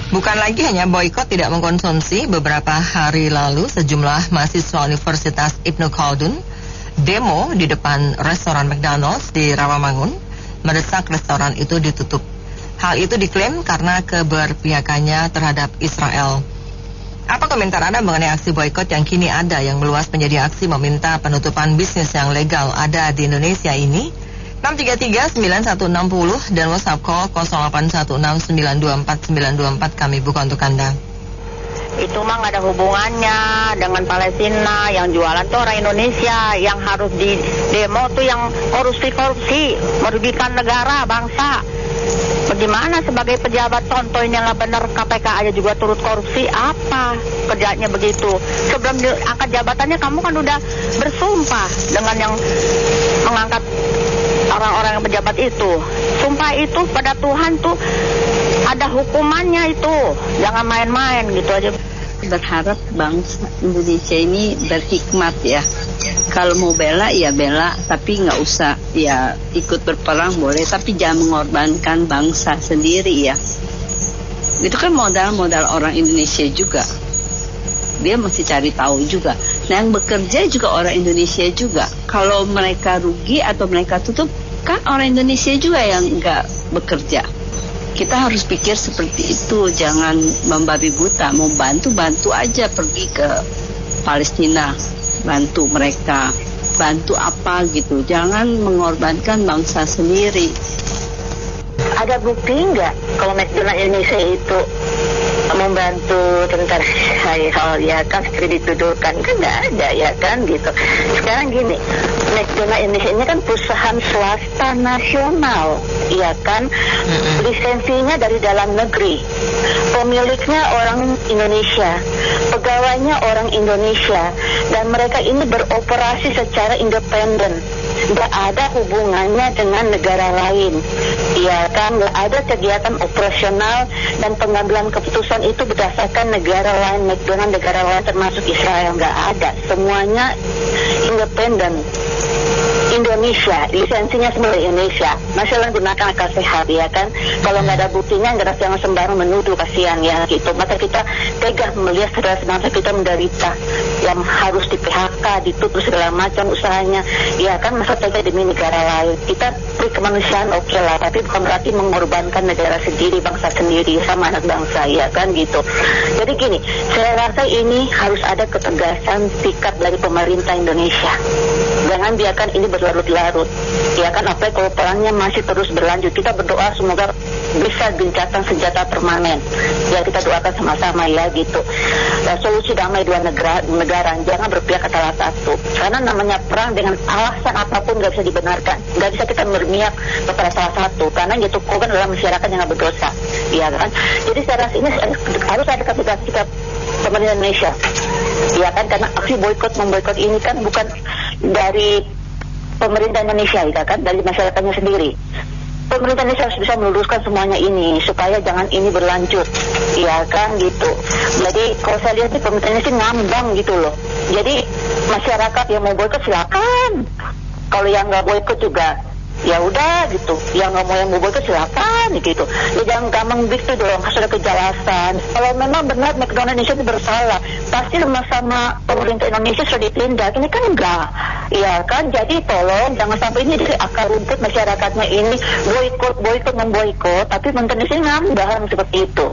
Bukan lagi hanya boikot tidak mengkonsumsi, beberapa hari lalu sejumlah mahasiswa Universitas Ibnu Khaldun demo di depan restoran McDonald's di Rawamangun, mendesak restoran itu ditutup. Hal itu diklaim karena keberpihakannya terhadap Israel. Apa komentar Anda mengenai aksi boikot yang kini ada yang meluas menjadi aksi meminta penutupan bisnis yang legal ada di Indonesia ini? 633-9160 dan WhatsApp call 0816924924 kami buka untuk Anda. Itu mah nggak ada hubungannya dengan Palestina. Yang jualan tuh orang Indonesia. Yang harus di demo tuh yang korupsi, merugikan negara, bangsa. Bagaimana sebagai pejabat contohnya nggak benar, KPK aja juga turut korupsi, apa kerjanya begitu? Sebelum diangkat jabatannya kamu kan udah bersumpah dengan yang mengangkat orang-orang yang pejabat itu. Sumpah itu pada Tuhan tuh ada hukumannya itu. Jangan main-main gitu aja. Berharap bangsa Indonesia ini berhikmat ya. Kalau mau bela ya bela, tapi nggak usah ya ikut berperang boleh, tapi jangan mengorbankan bangsa sendiri ya. Itu kan modal orang Indonesia juga. Dia mesti cari tahu juga. Nah yang bekerja juga orang Indonesia juga. Kalau mereka rugi atau mereka tutup, kan orang Indonesia juga yang nggak bekerja. Kita harus pikir seperti itu, jangan membabi buta. Mau bantu aja, pergi ke Palestina, bantu mereka, bantu apa gitu. Jangan mengorbankan bangsa sendiri. Ada bukti nggak kalau McDonald Indonesia itu membantu tentara Israel, ya kan, seperti dituduhkan? Kan nggak ada, ya kan, gitu. Sekarang gini, McDonald Indonesia ini kan perusahaan swasta nasional, ya kan, lisensinya dari dalam negeri, pemiliknya orang Indonesia, pegawainya orang Indonesia, dan mereka ini beroperasi secara independen, nggak ada hubungannya dengan negara lain, ya kan, nggak ada kegiatan operasional dan pengambilan keputusan itu berdasarkan negara lain, McDonald negara lain termasuk Israel, nggak ada, semuanya independen. Indonesia, lisensinya semua Indonesia. Masalah gunakan akal sehat, ya kan. Kalau nggak ada buktinya, nggak ada yang sembarang menuduh, kasihan ya gitu. Maka kita tega melihat saudara-saudara kita menderita, yang harus di PHK, ditutup segala macam usahanya, ya kan. Masa tega demi negara lain. Kita beri kemanusiaan oke lah, tapi bukan berarti mengorbankan negara sendiri, bangsa sendiri, sama anak bangsa, ya kan gitu. Jadi gini, saya rasa ini harus ada ketegasan sikap dari pemerintah Indonesia. Jangan biarkan ini berlarut-larut, ya kan. Apalagi kalau perangnya masih terus berlanjut, kita berdoa semoga bisa gencatan senjata permanen, ya kita doakan sama-sama ya gitu. Dan solusi damai dua negara, jangan berpihak ke salah satu, karena namanya perang dengan alasan apapun nggak bisa dibenarkan, nggak bisa kita berpihak kepada salah satu, karena itu korban dalam masyarakat yang nggak berdosa, ya kan. Jadi saya rasa ini harus ada ketegasan sikap pemerintah Indonesia, ya kan, karena aksi memboikot ini kan bukan dari pemerintah Indonesia, ya kan, dari masyarakatnya sendiri. Pemerintah Indonesia harus bisa meluruskan semuanya ini supaya jangan ini berlanjut, ya kan gitu. Jadi kalau saya lihat sih pemerintah Indonesia ngambang gitu loh. Jadi masyarakat yang mau boikot silakan, kalau yang nggak boikot juga ya udah gitu, yang nggak mau boikot silakan gitu. Ya jangan gampang gitu dong, harus ada kejelasan. Kalau memang benar McDonald Indonesia itu bersalah, pasti sama pemerintah Indonesia sudah ditindak. Ini kan enggak, ya kan. Jadi tolong jangan sampai ini dari akar rumput masyarakatnya ini memboikot, tapi pemerintah Indonesia ngambang seperti itu.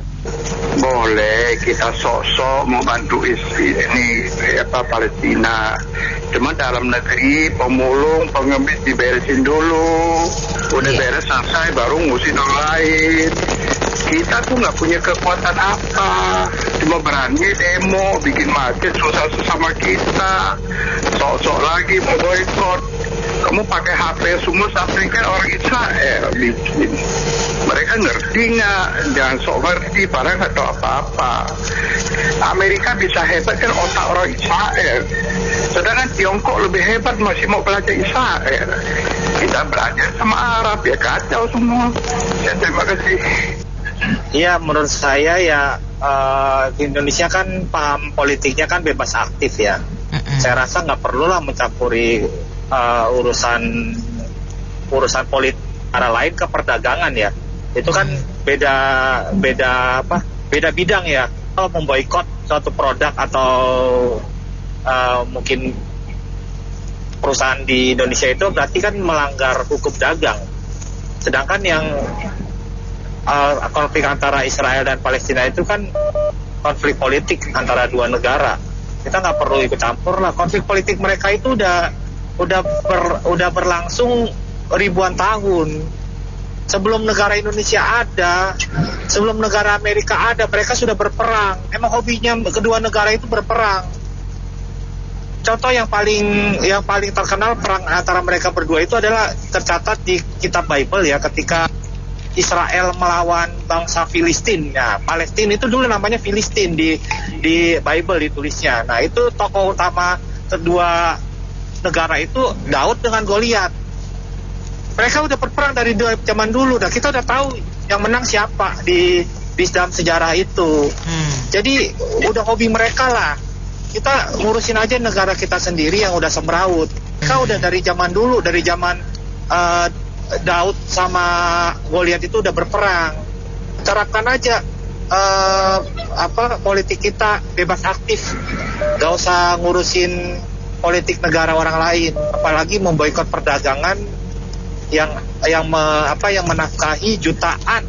Boleh kita sok-sok membantu ini Palestina, cuma dalam negeri pemulung pengemis diberesin dulu, udah beres selesai baru ngusin orang lain. Kita tuh nggak punya kekuatan apa, cuma berani demo, bikin macet, susah sama kita, sok-sok lagi mau boikot. Kamu pakai HP semua sampai kan orang Israel bikin. Mereka ngerti nggak? Jangan sok ngerti, padahal nggak tahu apa-apa. Amerika bisa hebat kan otak orang Israel. Sedangkan Tiongkok lebih hebat, masih mau belajar Israel. Kita belajar sama Arab, ya kacau semua. Ya, terima kasih. Iya, menurut saya ya di Indonesia kan paham politiknya kan bebas aktif ya. Saya rasa nggak perlulah mencampuri urusan politik negara lain ke perdagangan ya. Itu kan beda beda bidang ya. Kalau memboikot suatu produk atau mungkin perusahaan di Indonesia itu berarti kan melanggar hukum dagang. Sedangkan yang konflik antara Israel dan Palestina itu kan konflik politik antara dua negara. Kita nggak perlu ikut campur lah. Konflik politik mereka itu udah berlangsung ribuan tahun. Sebelum negara Indonesia ada, sebelum negara Amerika ada, mereka sudah berperang. Emang hobinya kedua negara itu berperang. Contoh yang paling terkenal perang antara mereka berdua itu adalah tercatat di kitab Bible ya, ketika Israel melawan bangsa Filistin. Ya, Palestina itu dulu namanya Filistin di Bible ditulisnya. Nah, itu tokoh utama kedua negara itu Daud dengan Goliat. Mereka udah berperang dari zaman dulu. Nah, kita udah tahu yang menang siapa di dalam sejarah itu. Jadi udah hobi mereka lah. Kita ngurusin aja negara kita sendiri yang udah semrawut. Mereka udah dari zaman dulu, dari zaman Daud sama Goliat itu udah berperang. Terapkan aja politik kita bebas aktif. Gak usah ngurusin politik negara orang lain, apalagi memboikot perdagangan yang menafkahi jutaan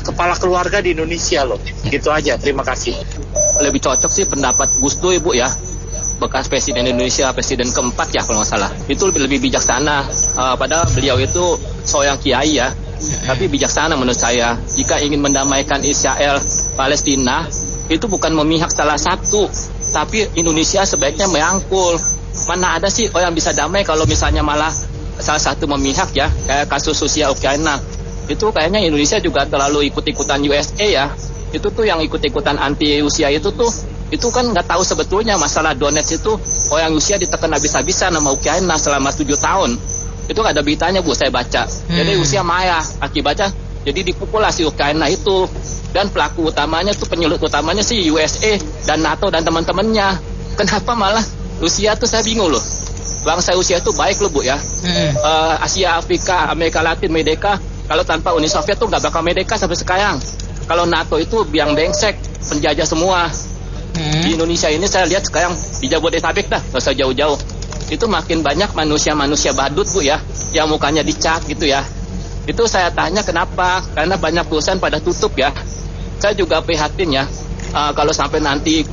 kepala keluarga di Indonesia loh. Gitu aja, terima kasih. Lebih cocok sih pendapat Gus Dur, Ibu ya, bekas presiden Indonesia, presiden keempat ya kalau nggak salah. Itu lebih bijaksana, padahal beliau itu seorang kiai ya, tapi bijaksana menurut saya. Jika ingin mendamaikan Israel Palestina, itu bukan memihak salah satu, tapi Indonesia sebaiknya merangkul. Mana ada sih orang bisa damai kalau misalnya malah salah satu memihak ya, kayak kasus Rusia Ukraina. Itu kayaknya Indonesia juga terlalu ikut-ikutan USA ya. Itu tuh yang ikut-ikutan anti Rusia itu kan nggak tahu sebetulnya masalah Donetsk itu orang Rusia ditekan habis-habisan sama Ukraina selama 7 tahun. Itu ada beritanya Bu, saya baca. Jadi Rusia marah akibatnya, jadi dipukul lah si Ukraina itu. Dan pelaku utamanya tuh, penyulut utamanya sih USA dan NATO dan teman-temannya. Kenapa malah Rusia tuh, saya bingung loh. Bangsa Rusia itu baik loh Bu ya. Asia, Afrika, Amerika Latin merdeka. Kalau tanpa Uni Soviet tuh nggak bakal merdeka sampai sekarang. Kalau NATO itu biang bengsek, penjajah semua. Di Indonesia ini saya lihat sekarang di Jabodetabek dah, nggak usah jauh-jauh. Itu makin banyak manusia-manusia badut Bu ya, yang mukanya dicat gitu ya. Itu saya tanya kenapa? Karena banyak perusahaan pada tutup ya. Saya juga prihatin ya, kalau sampai nanti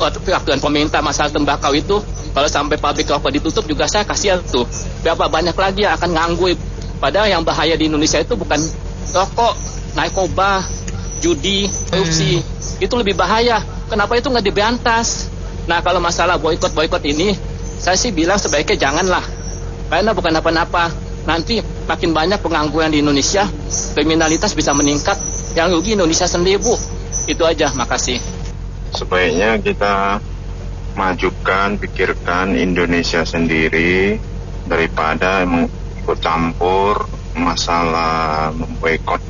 peraturan pemerintah masalah tembakau itu, kalau sampai pabrik rokok ditutup juga saya kasihan tuh. Berapa banyak lagi yang akan nganggur. Padahal yang bahaya di Indonesia itu bukan rokok, narkoba, judi, korupsi. Itu lebih bahaya. Kenapa itu nggak diberantas? Nah, kalau masalah boikot ini, saya sih bilang sebaiknya janganlah. Karena bukan apa-apa. Nanti makin banyak pengangguran di Indonesia, kriminalitas bisa meningkat. Yang rugi Indonesia sendiri Bu. Itu aja, makasih. Sebaiknya kita majukan, pikirkan Indonesia sendiri daripada ikut campur masalah memboikot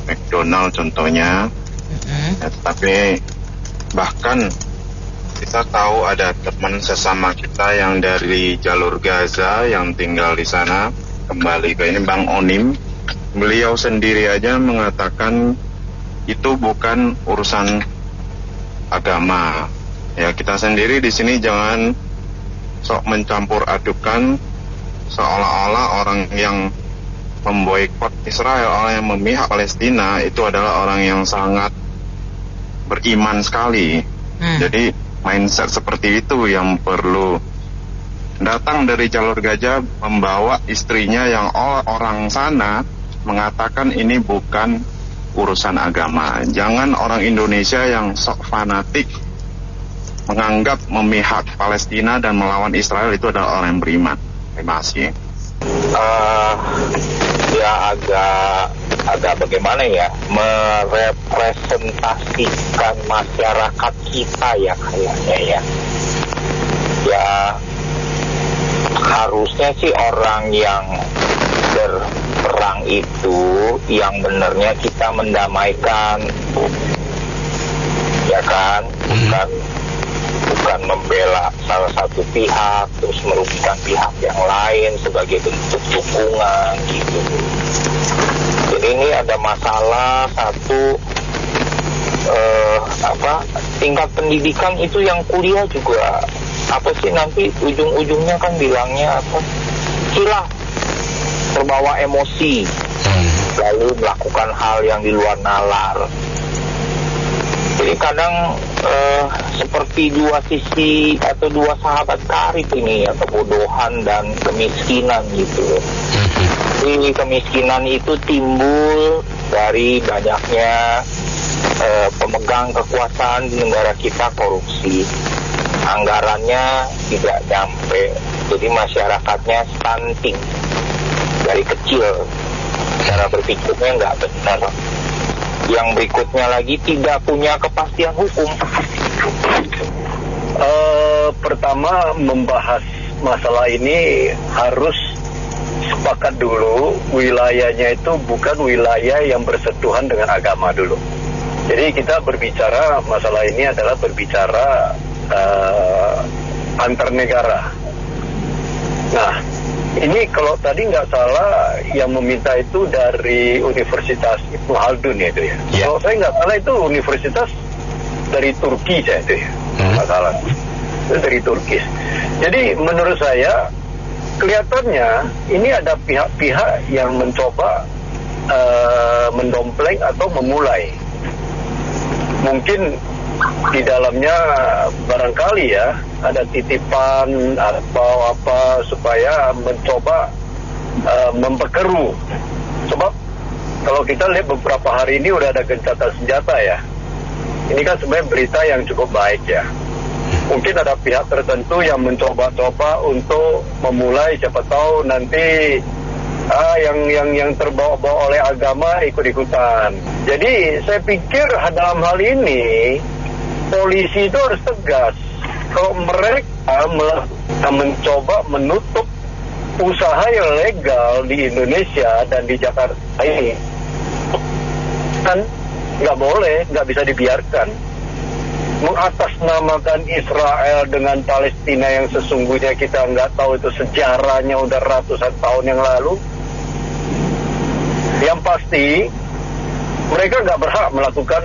McDonald contohnya. Ya, tapi bahkan kita tahu ada teman sesama kita yang dari jalur Gaza yang tinggal di sana, kembali ke ini Bang Onim, beliau sendiri aja mengatakan itu bukan urusan agama. Ya, kita sendiri di sini jangan sok mencampur adukan seolah-olah orang yang memboikot Israel, orang yang memihak Palestina itu adalah orang yang sangat beriman sekali. Jadi mindset seperti itu yang perlu datang dari jalur Gaza, membawa istrinya yang orang sana mengatakan ini bukan urusan agama. Jangan orang Indonesia yang sok fanatik menganggap memihak Palestina dan melawan Israel itu adalah orang yang beriman. Terima kasih. Ya agak bagaimana ya, merepresentasikan masyarakat kita ya kayaknya ya. Ya harusnya sih orang yang berperang itu yang benernya kita mendamaikan, ya kan, bukan membela salah satu pihak terus merugikan pihak yang lain sebagai bentuk dukungan gitu. Jadi ini ada masalah satu, tingkat pendidikan itu yang kuliah juga nanti ujung-ujungnya kan bilangnya hilaf, terbawa emosi, lalu melakukan hal yang di luar nalar. Jadi kadang seperti dua sisi atau dua sahabat karib ini ya, kebodohan dan kemiskinan gitu. Jadi kemiskinan itu timbul dari banyaknya pemegang kekuasaan di negara kita korupsi. Anggarannya tidak nyampe, jadi masyarakatnya stunting dari kecil, cara berpikirnya nggak benar. Yang berikutnya lagi tidak punya kepastian hukum. Pertama, membahas masalah ini harus sepakat dulu wilayahnya itu bukan wilayah yang bersentuhan dengan agama dulu. Jadi kita berbicara masalah ini adalah berbicara antar negara. Nah, ini kalau tadi nggak salah yang meminta itu dari Universitas Ibnu Khaldun ya itu ya. Kalau saya nggak salah itu universitas dari Turki saya itu ya. Nggak salah. Itu dari Turki. Jadi menurut saya kelihatannya ini ada pihak-pihak yang mencoba mendompleng atau memulai. Mungkin di dalamnya barangkali ya ada titipan atau apa supaya mencoba memperkeruh. Sebab kalau kita lihat beberapa hari ini udah ada gencatan senjata ya. Ini kan sebenarnya berita yang cukup baik ya. Mungkin ada pihak tertentu yang mencoba-coba untuk memulai, siapa tahu nanti yang terbawa-bawa oleh agama ikut-ikutan. Jadi saya pikir dalam hal ini polisi itu harus tegas. Kalau mereka mencoba menutup usaha yang legal di Indonesia dan di Jakarta ini, kan nggak boleh, nggak bisa dibiarkan. Mengatasnamakan Israel dengan Palestina yang sesungguhnya kita nggak tahu itu sejarahnya udah ratusan tahun yang lalu. Yang pasti mereka nggak berhak melakukan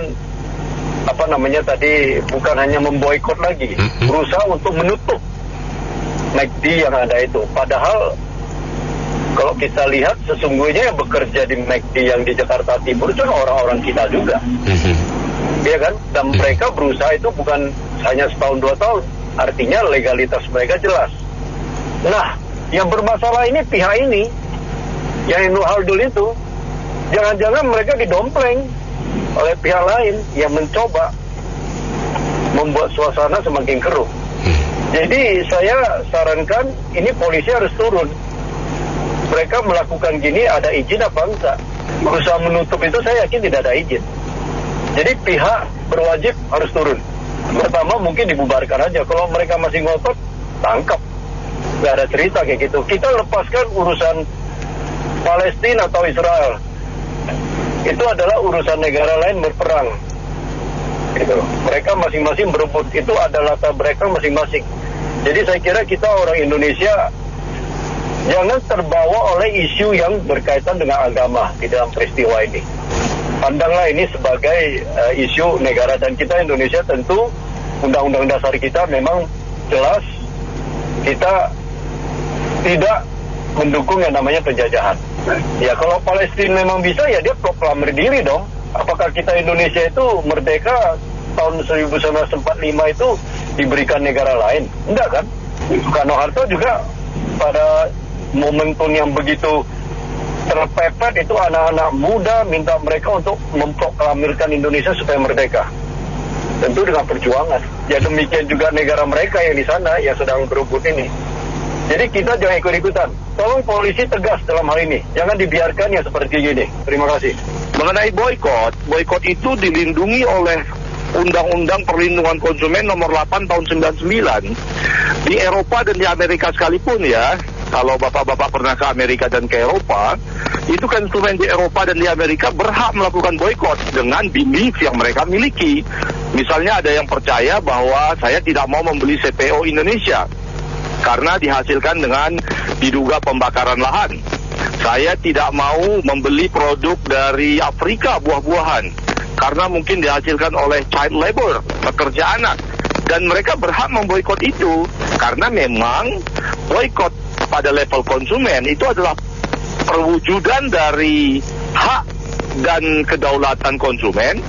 bukan hanya memboikot lagi, berusaha untuk menutup McD yang ada itu. Padahal kalau kita lihat sesungguhnya yang bekerja di McD yang di Jakarta Timur itu orang-orang kita juga. Iya kan? Dan mereka berusaha itu bukan hanya setahun 2 tahun. Artinya legalitas mereka jelas. Nah, yang bermasalah ini pihak ini, yang Ibnu Khaldun itu, jangan-jangan mereka didompleng oleh pihak lain yang mencoba membuat suasana semakin keruh. Jadi saya sarankan ini polisi harus turun. Mereka melakukan gini ada izin apa enggak? Berusaha menutup itu saya yakin tidak ada izin. Jadi pihak berwajib harus turun. Pertama mungkin dibubarkan aja. Kalau mereka masih ngotot, tangkap. Nggak ada cerita kayak gitu. Kita lepaskan urusan Palestina atau Israel. Itu adalah urusan negara lain berperang. Gitu. Mereka masing-masing berebut. Itu adalah mereka masing-masing. Jadi saya kira kita orang Indonesia jangan terbawa oleh isu yang berkaitan dengan agama di dalam peristiwa ini. Pandanglah ini sebagai isu negara, dan kita Indonesia tentu undang-undang dasar kita memang jelas kita tidak mendukung yang namanya penjajahan. Ya kalau Palestina memang bisa ya dia proklamir diri dong. Apakah kita Indonesia itu merdeka tahun 1945 itu diberikan negara lain? Enggak kan? Soekarno-Hatta juga pada momentum yang begitu terpepet itu anak-anak muda minta mereka untuk memproklamirkan Indonesia supaya merdeka. Tentu dengan perjuangan. Ya demikian juga negara mereka yang di sana yang sedang berebut ini. Jadi kita jangan ikut-ikutan. Tolong polisi tegas dalam hal ini. Jangan dibiarkan ya seperti gini. Terima kasih. Mengenai boykot itu dilindungi oleh Undang-Undang Perlindungan Konsumen nomor 8 tahun 99. Di Eropa dan di Amerika sekalipun ya, kalau bapak-bapak pernah ke Amerika dan ke Eropa, itu konsumen di Eropa dan di Amerika berhak melakukan boykot dengan belief yang mereka miliki. Misalnya ada yang percaya bahwa saya tidak mau membeli CPO Indonesia karena dihasilkan dengan diduga pembakaran lahan. saya tidak mau membeli produk dari Afrika, buah-buahan, karena mungkin dihasilkan oleh child labor, pekerja anak. Dan mereka berhak memboikot itu, karena memang boikot pada level konsumen itu adalah perwujudan dari hak dan kedaulatan konsumen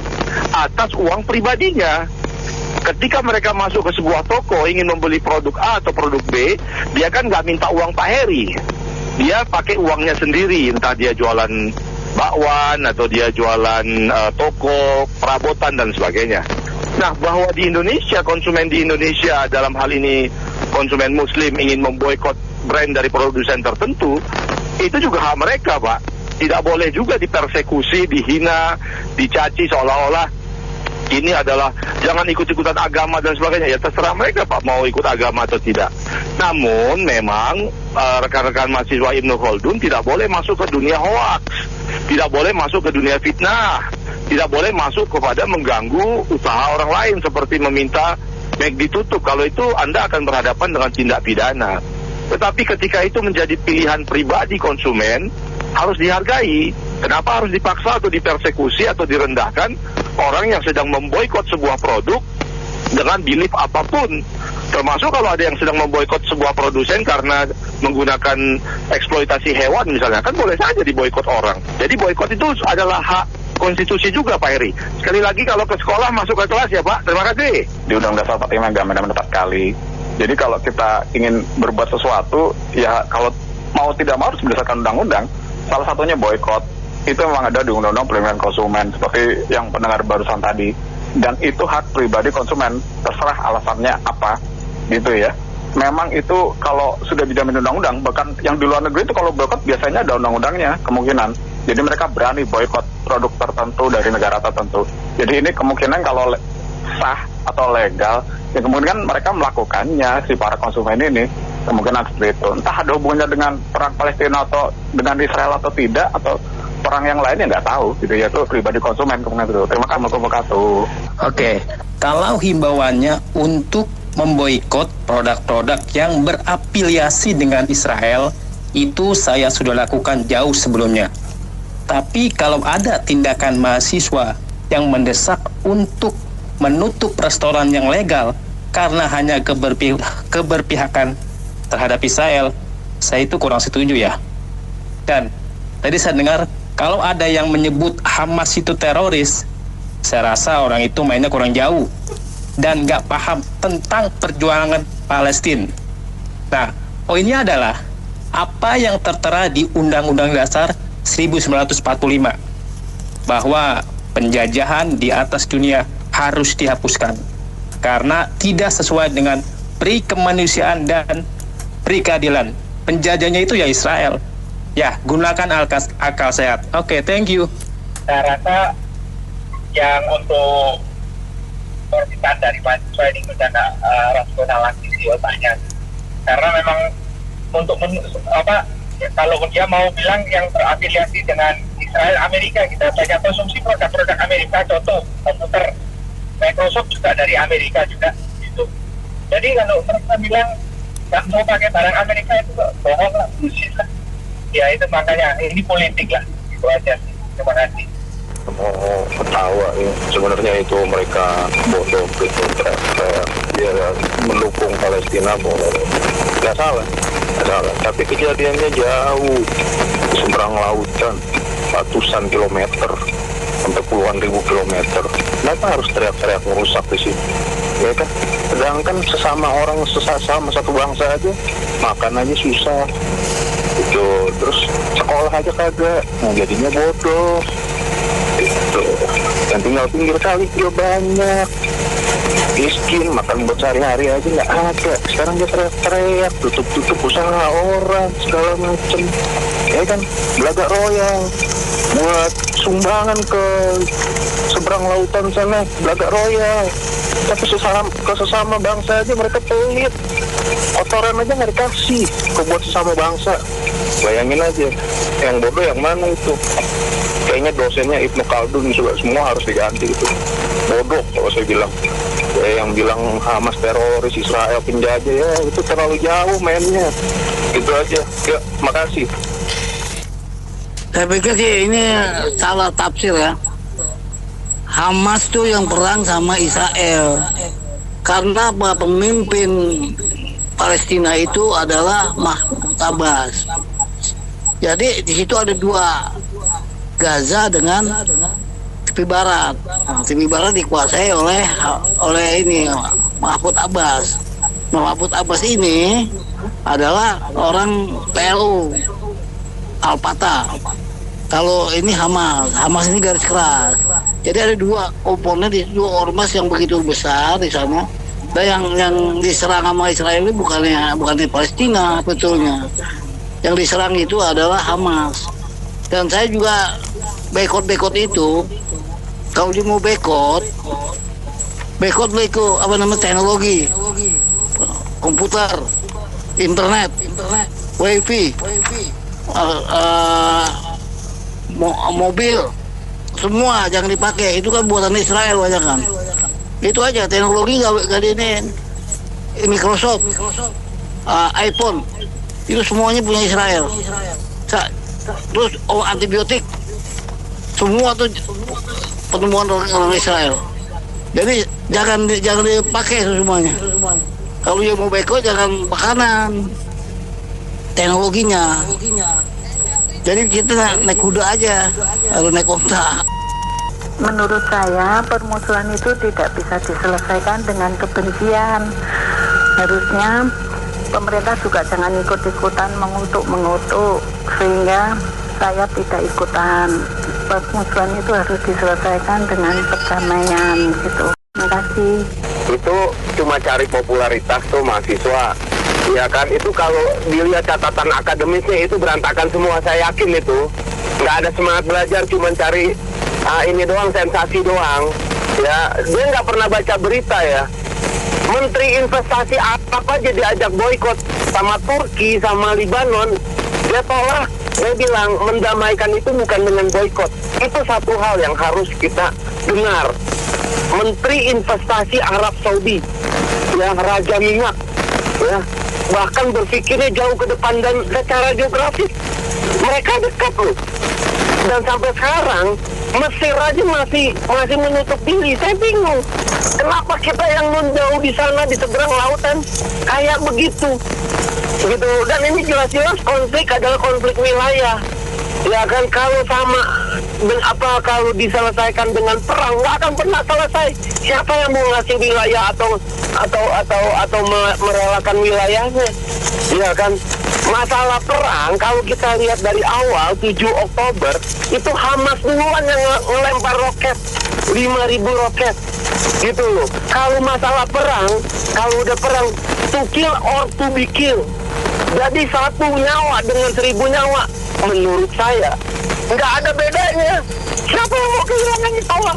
atas uang pribadinya. Ketika mereka masuk ke sebuah toko ingin membeli produk A atau produk B, dia kan nggak minta uang Pak Heri. Dia pakai uangnya sendiri, entah dia jualan bakwan atau dia jualan toko, perabotan dan sebagainya. Nah, bahwa di Indonesia, konsumen di Indonesia dalam hal ini konsumen muslim ingin memboikot brand dari produsen tertentu, itu juga hak mereka, Pak. Tidak boleh juga dipersekusi, dihina, dicaci seolah-olah ini adalah jangan ikut-ikutan agama dan sebagainya. Ya terserah mereka, Pak, mau ikut agama atau tidak. Namun memang rekan-rekan mahasiswa Ibnu Khaldun tidak boleh masuk ke dunia hoaks, tidak boleh masuk ke dunia fitnah, tidak boleh masuk kepada mengganggu usaha orang lain seperti meminta McD ditutup. Kalau itu Anda akan berhadapan dengan tindak pidana. Tetapi ketika itu menjadi pilihan pribadi konsumen, harus dihargai. Kenapa harus dipaksa atau dipersekusi atau direndahkan orang yang sedang memboikot sebuah produk dengan belief apapun? Termasuk kalau ada yang sedang memboikot sebuah produsen karena menggunakan eksploitasi hewan misalnya, kan boleh saja diboikot orang. Jadi boikot itu adalah hak konstitusi juga, Pak Heri. Sekali lagi, kalau ke sekolah masuk ke kelas ya, Pak. Terima kasih. Di Undang-Undang Dasar 45 agama 4 kali. Jadi kalau kita ingin berbuat sesuatu, ya kalau mau tidak mau harus berdasarkan undang-undang. Salah satunya boikot. Itu memang ada di Undang-Undang Perlindungan Konsumen, seperti yang pendengar barusan tadi. Dan itu hak pribadi konsumen, terserah alasannya apa, gitu ya. Memang itu kalau sudah dijamin undang-undang, bahkan yang di luar negeri itu kalau boikot biasanya ada undang-undangnya, kemungkinan. Jadi mereka berani boikot produk tertentu dari negara tertentu. Jadi ini kemungkinan kalau sah atau legal, ya kemungkinan mereka melakukannya, si para konsumen ini, kemungkinan seperti itu. Entah ada hubungannya dengan perang Palestina atau dengan Israel atau tidak, atau perang yang lainnya nggak tahu, gitu ya. Itu pribadi konsumen kemungkinan itu. Terima kasih. Oke, kalau himbauannya untuk memboikot produk-produk yang berafiliasi dengan Israel, itu saya sudah lakukan jauh sebelumnya. Tapi kalau ada tindakan mahasiswa yang mendesak untuk menutup restoran yang legal karena hanya keberpihakan terhadap Israel, saya itu kurang setuju ya. Dan tadi saya dengar kalau ada yang menyebut Hamas itu teroris, saya rasa orang itu mainnya kurang jauh dan nggak paham tentang perjuangan Palestina. Nah, poinnya adalah apa yang tertera di Undang-Undang Dasar 1945, bahwa penjajahan di atas dunia harus dihapuskan karena tidak sesuai dengan pri kemanusiaan dan pri keadilan. Penjajahnya itu ya Israel. Ya, gunakan akal sehat. Oke, thank you. Saya rasa yang untuk permintaan dari mahasiswa ini sudah rasional lagi di otaknya, karena memang untuk kalau dia mau bilang yang terafiliasi dengan Israel, Amerika, kita banyak konsumsi produk-produk Amerika. Contoh komputer Microsoft juga dari Amerika juga gitu. Jadi kalau mereka bilang nggak mau pakai barang Amerika, itu bohong lah, bullshit lah. Ya itu makanya ini politik lah, itu aja. Terima kasih. Mau ketawa ya, sebenarnya itu mereka bodoh gitu, dia mendukung Palestina boleh, nggak salah, tapi kejadiannya jauh di seberang lautan, ratusan kilometer sampai puluhan ribu kilometer. Kenapa harus teriak-teriak merusak di sini, ya kan? Sedangkan sesama orang, sesama satu bangsa aja makan aja susah gitu, terus sekolah aja kagak, nah jadinya bodoh gitu. Dan tinggal pinggir kali juga banyak miskin, makan buat sehari-hari aja nggak ada. Sekarang dia teriak-teriak, tutup usaha orang segala macem, ya kan? Belagak royal buat sumbangan ke seberang lautan sana, belagak royal. Tapi sesama bangsa aja mereka pelit, kotoran aja nggak dikasih ke buat sesama bangsa. Bayangin aja, yang bodoh yang mana itu? Kayaknya dosennya Ibnu Khaldun juga semua harus diganti itu. Bodoh kalau saya bilang. Ya, yang bilang Hamas teroris, Israel penjajah, ya itu terlalu jauh mainnya. Gitu aja. Ya, makasih. Saya pikir sih ini salah tafsir ya. Hamas tuh yang perang sama Israel. Karena pemimpin Palestina itu adalah Mahmud Abbas. Jadi di situ ada dua, Gaza dengan tepi barat. Tepi barat dikuasai oleh ini Mahmud Abbas. Mahmud Abbas ini adalah orang PLO, Al-Fatah. Kalau ini Hamas ini garis keras. Jadi ada dua komponen, dua ormas yang begitu besar di sana. Dan yang diserang sama Israel ini bukannya Palestina betulnya. Yang diserang itu adalah Hamas. Dan saya juga boikot itu, kalau dia mau boikot itu teknologi, komputer, internet, wifi, mobil, semua jangan dipakai. Itu kan buatan Israel banyak kan. Itu aja, teknologi gak diinin. Microsoft, iPhone, itu semuanya punya Israel. Terus antibiotik, semua tuh penemuan orang Israel. Jadi jangan dipakai semuanya. Kalau dia mau beko jangan makanan, teknologinya. Jadi kita naik kuda aja, harus naik onta. Menurut saya permusuhan itu tidak bisa diselesaikan dengan kebencian. Harusnya pemerintah juga jangan ikut-ikutan mengutuk sehingga saya tidak ikutan. Permusuhan itu harus diselesaikan dengan perdamaian gitu. Terima kasih. Itu cuma cari popularitas tuh mahasiswa. Ya kan, itu kalau dilihat catatan akademisnya itu berantakan semua, saya yakin itu. Nggak ada semangat belajar, cuma cari ini doang, sensasi doang. Ya, dia nggak pernah baca berita ya. Menteri investasi apa aja diajak boikot sama Turki, sama Libanon. Dia tolak, dia bilang mendamaikan itu bukan dengan boikot. Itu satu hal yang harus kita dengar. Menteri Investasi Arab Saudi, ya, Raja Minyak, ya, bahkan berpikirnya jauh ke depan dan secara geografis mereka dekat loh. Dan sampai sekarang Mesir aja masih menutup diri. Saya bingung kenapa kita yang jauh di sana di seberang lautan kayak begitu gitu. Dan ini jelas-jelas konflik adalah konflik wilayah. Ya kan, kalau kalau diselesaikan dengan perang nggak akan pernah selesai. Siapa yang mau ngasih wilayah atau merelakan wilayahnya? Ya kan, masalah perang kalau kita lihat dari awal 7 Oktober itu Hamas duluan yang ngelempar roket 5.000 roket gitu loh. Kalau masalah perang, kalau udah perang to kill or to be killed. Jadi 1 nyawa dengan 1.000 nyawa menurut saya nggak ada bedanya. Siapa yang mau kehilangan nyawa?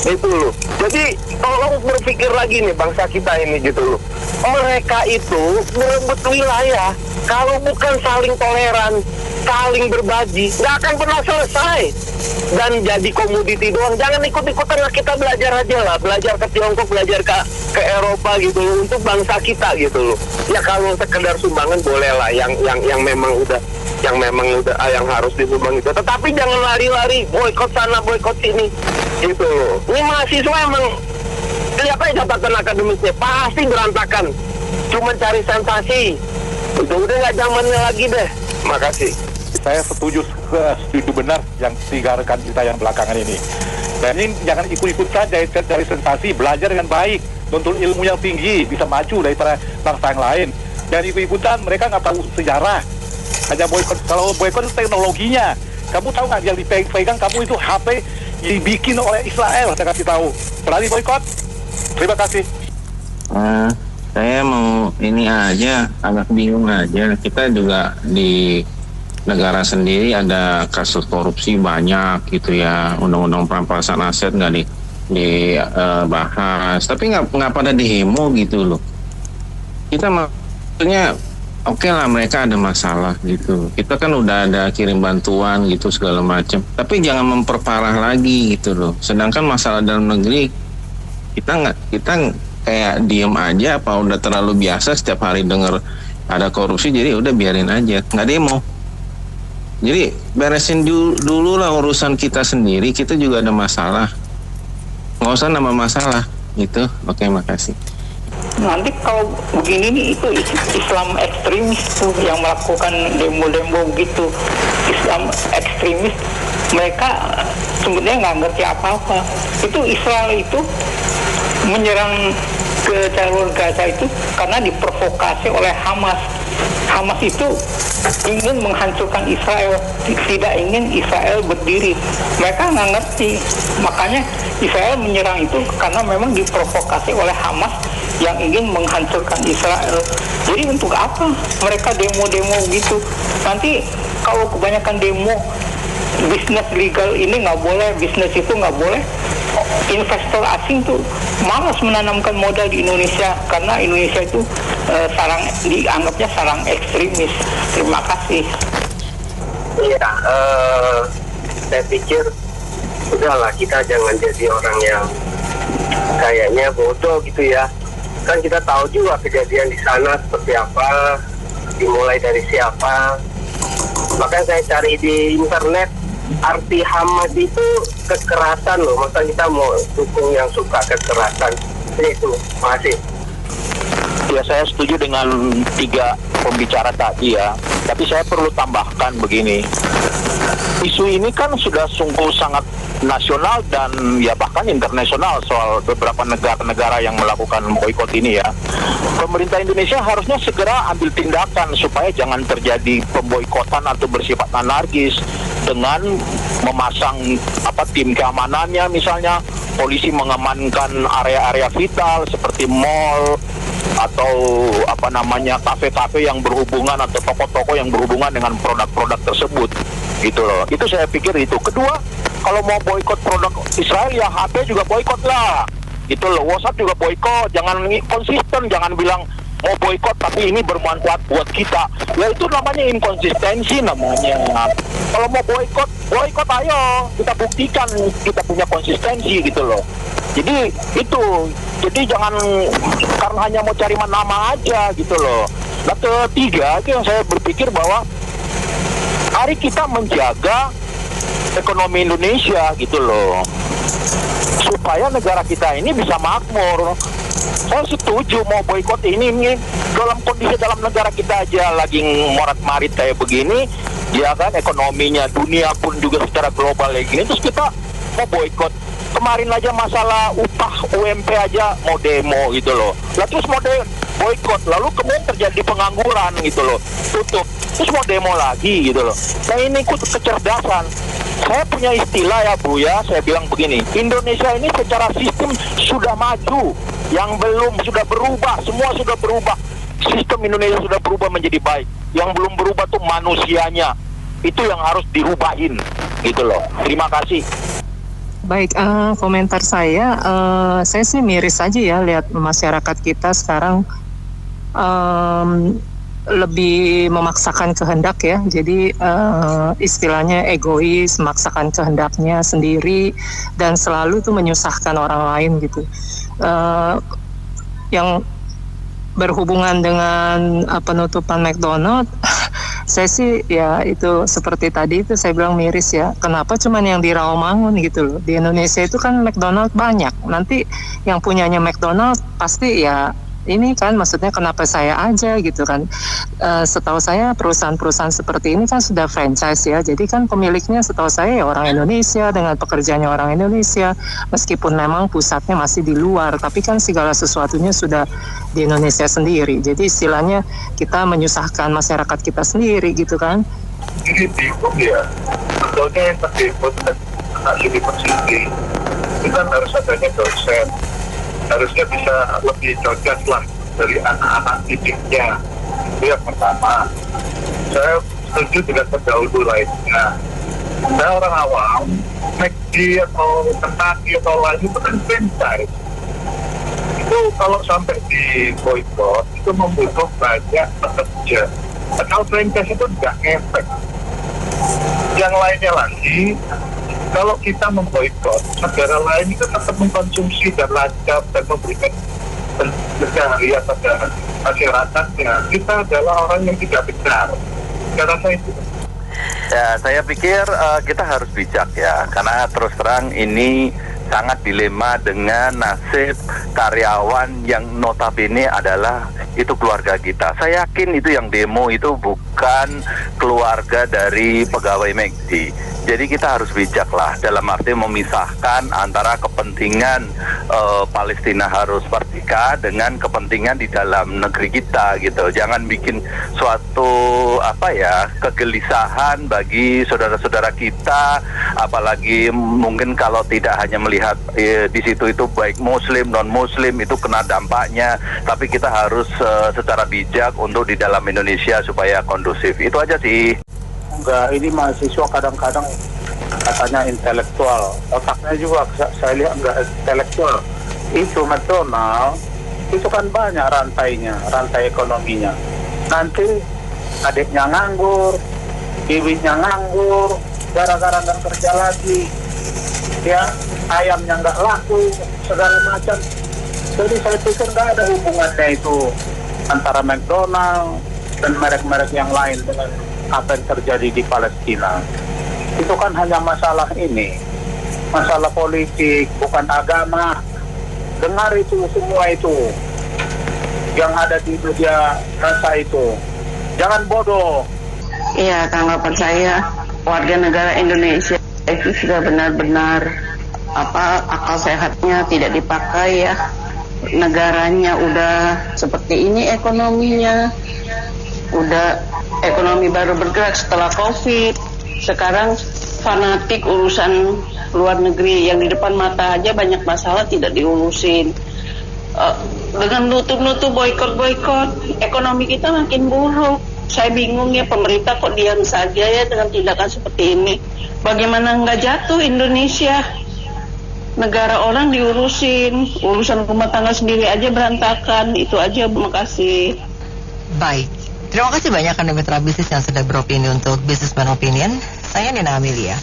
Itu loh. Jadi tolong berpikir lagi nih bangsa kita ini gitu loh. Mereka itu berebut wilayah. Kalau bukan saling toleran, saling berbagi, nggak akan pernah selesai. Dan jadi komoditi doang. Jangan ikut-ikutan lah, kita belajar aja lah. Belajar ke Tiongkok, belajar ke Eropa gitu loh, untuk bangsa kita gitu loh. Ya kalau sekedar sumbangan boleh lah, yang memang udah yang harus disumbang itu. Tetapi jangan lari-lari boikot sana boikot sini gitu loh. Ini mahasiswa emang lihat aja catatan akademisnya pasti berantakan, cuma cari sensasi. Udah nggak zamannya lagi deh. Makasih. Saya setuju benar yang 3 rekan kita yang belakangan ini. Dan ini jangan ikut-ikut saja dari sensasi, belajar dengan baik, nuntut ilmu yang tinggi, bisa maju daripada bangsa yang lain. Dan ikut-ikutan mereka nggak tahu sejarah, hanya boikot. Kalau boikot itu teknologinya. Kamu tahu nggak yang dipegang kamu itu HP dibikin oleh Israel, saya kasih tahu. Berani boikot? Terima kasih. Saya mau ini aja, agak bingung aja. Kita juga di negara sendiri ada kasus korupsi banyak gitu ya. Undang-undang perampasan aset nggak dibahas, tapi nggak pada demo gitu loh. Kita maksudnya oke lah, mereka ada masalah gitu. Kita kan udah ada kirim bantuan gitu segala macam. Tapi jangan memperparah lagi gitu loh. Sedangkan masalah dalam negeri kita kayak diem aja, apa udah terlalu biasa setiap hari dengar ada korupsi, jadi udah biarin aja, nggak demo. Jadi beresin dulu lah urusan kita sendiri, kita juga ada masalah. Nggak usah nambah masalah gitu. Oke, makasih. Nanti kalau begini nih itu Islam ekstremis tuh yang melakukan demo-demo gitu. Islam ekstremis, mereka sebenarnya nggak ngerti apa-apa. Itu Israel itu menyerang ke jalur Gaza itu karena diprovokasi oleh Hamas. Hamas itu ingin menghancurkan Israel, tidak ingin Israel berdiri. Mereka nggak ngerti, makanya Israel menyerang itu karena memang diprovokasi oleh Hamas yang ingin menghancurkan Israel. Jadi untuk apa mereka demo-demo gitu? Nanti kalau kebanyakan demo, bisnis legal ini nggak boleh, bisnis itu nggak boleh, investor asing tuh malas menanamkan modal di Indonesia karena Indonesia itu dianggapnya sarang ekstremis. Terima kasih. Iya, saya pikir udahlah, kita jangan jadi orang yang kayaknya bodoh gitu ya. Kan kita tahu juga kejadian di sana seperti apa, dimulai dari siapa. Makanya saya cari di internet, arti Hamas itu kekerasan loh. Masa kita mau dukung yang suka kekerasan? Itu, makasih. Ya, saya setuju dengan 3 pembicara tadi ya. Tapi saya perlu tambahkan begini. Isu ini kan sudah sungguh sangat nasional dan ya bahkan internasional soal beberapa negara-negara yang melakukan boikot ini ya. Pemerintah Indonesia harusnya segera ambil tindakan supaya jangan terjadi pemboikotan atau bersifat anarkis dengan memasang tim keamanannya, misalnya polisi mengamankan area-area vital seperti mall atau kafe-kafe yang berhubungan atau toko-toko yang berhubungan dengan produk-produk tersebut gitu loh. Itu saya pikir itu. Kedua, kalau mau boikot produk Israel ya HP juga boikot lah gitu loh. WhatsApp juga boikot. Jangan konsisten, jangan bilang mau boikot tapi ini bermanfaat buat kita. Ya itu namanya inkonsistensi namanya. Kalau mau boikot ayo kita buktikan kita punya konsistensi gitu loh. Jadi itu, jadi jangan karena hanya mau cari nama aja gitu loh. Nah, ketiga itu yang saya berpikir bahwa mari kita menjaga ekonomi Indonesia gitu loh, supaya negara kita ini bisa makmur. Saya setuju mau boikot ini dalam kondisi dalam negara kita aja lagi morat-marit kayak begini, ya kan, ekonominya dunia pun juga secara global kayak gini, terus kita mau boikot. Kemarin aja masalah upah UMP aja mau demo gitu loh. Lah terus mau boikot, lalu kemudian terjadi pengangguran gitu loh, tutup, terus mau demo lagi gitu loh. Nah ini kecerdasan. Saya punya istilah ya Bu ya, saya bilang begini, Indonesia ini secara sistem sudah maju, yang belum sudah berubah, semua sudah berubah. Sistem Indonesia sudah berubah menjadi baik. Yang belum berubah tuh manusianya. Itu yang harus dirubahin gitu loh. Terima kasih. Baik, komentar saya sih miris aja ya lihat masyarakat kita sekarang lebih memaksakan kehendak ya. Jadi istilahnya egois, memaksakan kehendaknya sendiri dan selalu tuh menyusahkan orang lain gitu. Yang berhubungan dengan penutupan McDonald, saya sih ya itu seperti tadi itu saya bilang miris ya. Kenapa cuman yang di Rawamangun gitu loh? Di Indonesia itu kan McDonald banyak. Nanti yang punyanya McDonald pasti ya ini kan, maksudnya kenapa saya aja gitu kan. Setahu saya perusahaan-perusahaan seperti ini kan sudah franchise ya. Jadi kan pemiliknya setahu saya ya orang Indonesia dengan pekerjaannya orang Indonesia. Meskipun memang pusatnya masih di luar, tapi kan segala sesuatunya sudah di Indonesia sendiri. Jadi istilahnya kita menyusahkan masyarakat kita sendiri gitu kan. Ini bingung ya. Sebetulnya yang terlibat university itu kan harus adanya dosen. Harusnya bisa lebih cerdas lah dari anak-anak didiknya. Itu yang pertama. Saya setuju dengan pendahulu lainnya. Saya orang awam, McD atau Kentucky atau lain itu kan franchise. Itu kalau sampai di boykot itu membutuhkan banyak pekerja. Padahal franchise itu tidak ngefek. Yang lainnya lagi, kalau kita memboikot, negara lain itu tetap mengkonsumsi dan lancar dan memberikan pencaharian pada masyarakatnya. Kita adalah orang yang tidak benar. Saya rasa itu. Ya, saya pikir kita harus bijak ya, karena terus terang ini sangat dilema dengan nasib karyawan yang notabene adalah itu keluarga kita. Saya yakin itu yang demo itu bukan keluarga dari pegawai McD. Jadi kita harus bijak lah dalam arti memisahkan antara kepentingan Palestina harus merdeka dengan kepentingan di dalam negeri kita gitu. Jangan bikin suatu kegelisahan bagi saudara-saudara kita, apalagi mungkin kalau tidak hanya melihat di situ itu baik muslim non muslim itu kena dampaknya, tapi kita harus secara bijak untuk di dalam Indonesia supaya kondusif. Itu aja sih. Enggak, ini mahasiswa kadang-kadang katanya intelektual, otaknya juga saya lihat enggak intelektual. Itu McDonald itu kan banyak rantai ekonominya. Nanti adiknya nganggur, ibunya nganggur, gara-gara nggak kerja lagi, ya ayamnya nggak laku, segala macam. Jadi saya pikir nggak ada hubungannya itu antara McDonald dan merek-merek yang lain dengan apa yang terjadi di Palestina. Itu kan hanya masalah masalah politik, bukan agama. Dengar itu semua itu yang ada di media massa itu. Jangan bodoh. Iya, tanggapan saya warga negara Indonesia itu sudah benar-benar akal sehatnya tidak dipakai ya. Negaranya udah seperti ini ekonominya, udah ekonomi baru bergerak setelah COVID. Sekarang fanatik urusan luar negeri yang di depan mata aja banyak masalah tidak diurusin. Dengan nutup-nutup boikot, ekonomi kita makin buruk. Saya bingung ya, pemerintah kok diam saja ya dengan tindakan seperti ini. Bagaimana nggak jatuh Indonesia? Negara orang diurusin, urusan rumah tangga sendiri aja berantakan. Itu aja, makasih. Baik, terima kasih banyak Anda mitra bisnis yang sudah beropini untuk Businessman Opinion. Saya Nina Amelia.